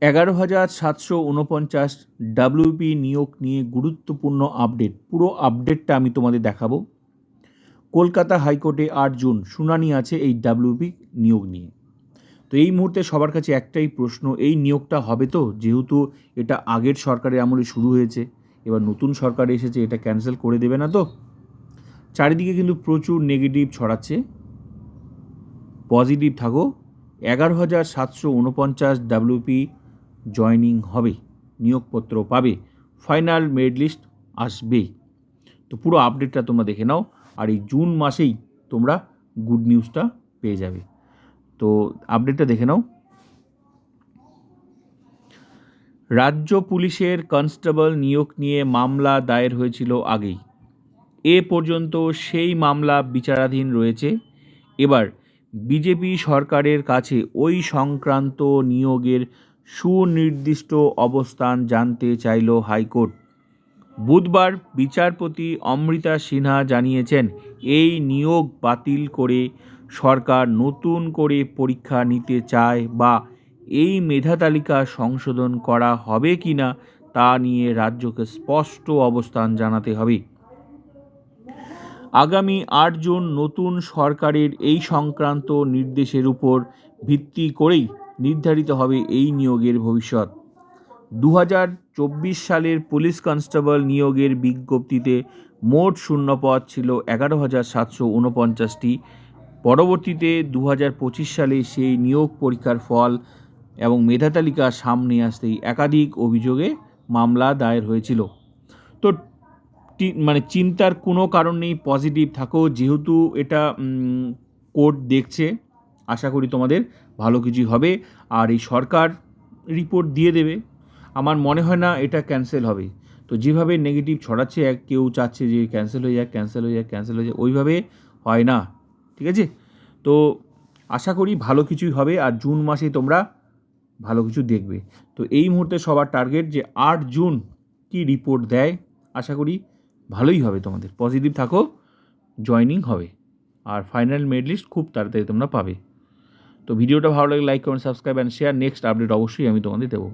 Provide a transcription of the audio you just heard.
11,749 WP নিয়োগ নিয়ে গুরুত্বপূর্ণ আপডেট। পুরো আপডেটটা আমি তোমাদের দেখাবো। কলকাতা হাইকোর্টে 8 জুন শুনানি আছে এই ডাব্লিউপি নিয়োগ নিয়ে। তো এই মুহূর্তে সবার কাছে একটাই প্রশ্ন, এই নিয়োগটা হবে তো? যেহেতু এটা আগের সরকারের আমলে শুরু হয়েছে, এবার নতুন সরকার এসেছে, এটা ক্যান্সেল করে দেবে না তো? চারিদিকে কিন্তু প্রচুর নেগেটিভ ছড়াচ্ছে। পজিটিভ থাকো, 11,749 ডাব্লিউপি জয়নিং হবে, নিয়োগপত্র পাবে, ফাইনাল মেরিট লিস্ট আসবে। তো পুরো আপডেটটা তোমরা দেখে নাও, আর এই জুন মাসেই তোমরা গুড নিউজটা পেয়ে যাবে। তো আপডেটটা দেখে নাও। রাজ্য পুলিশের কনস্টেবল নিয়োগ নিয়ে মামলা দায়ের হয়েছিল আগেই। এ পর্যন্ত সেই মামলা বিচারাধীন রয়েছে। এবার বিজেপি সরকারের কাছে ওই সংক্রান্ত নিয়োগের সুনির্দিষ্ট অবস্থান জানতে চাইল হাইকোর্ট। বুধবার বিচারপতি অমৃতা সিনহা জানিয়েছেন, এই নিয়োগ বাতিল করে সরকার নতুন করে পরীক্ষা নিতে চায় বা এই মেধা তালিকা সংশোধন করা হবে কিনা তা নিয়ে রাজ্যকে স্পষ্ট অবস্থান জানাতে হবে। আগামী 8 জুন নতুন সরকারের এই সংক্রান্ত নির্দেশের উপর ভিত্তি করেই নির্ধারিত হবে এই নিয়োগের ভবিষ্যৎ। 2024 সালের পুলিশ কনস্টেবল নিয়োগের বিজ্ঞপ্তিতে মোট শূন্যপদ ছিল 11,749টি। পরবর্তীতে 2025 সালে সেই নিয়োগ পরীক্ষার ফল এবং মেধা তালিকা সামনে আসতেই একাধিক অভিযোগে মামলা দায়ের হয়েছিল। তো চিন্তার কোনো কারণ নেই, পজিটিভ থাকো, যেহেতু এটা কোর্ট দেখছে, আশা করি তোমাদের ভালো কিছুই হবে। আর এই সরকার রিপোর্ট দিয়ে দেবে, আমার মনে হয় না এটা ক্যান্সেল হবে। তো যেভাবে নেগেটিভ ছড়াচ্ছে, কেউ চাচ্ছে যে ক্যান্সেল হয়ে যাক, ওইভাবে হয় না, ঠিক আছে? তো আশা করি ভালো কিছুই হবে, আর জুন মাসে তোমরা ভালো কিছু দেখবে। তো এই মুহূর্তে সবার টার্গেট যে 8 জুন কি রিপোর্ট দেয়, আশা করি ভালোই হবে তোমাদের। পজিটিভ থাকো, জয়নিং হবে, আর ফাইনাল মেরিট লিস্ট খুব তাড়াতাড়ি তোমরা পাবে। তো ভিডিওটা ভালো লাগলে like, comment, subscribe and share. Next update অবশ্যই আমি তোমাদের দেবো।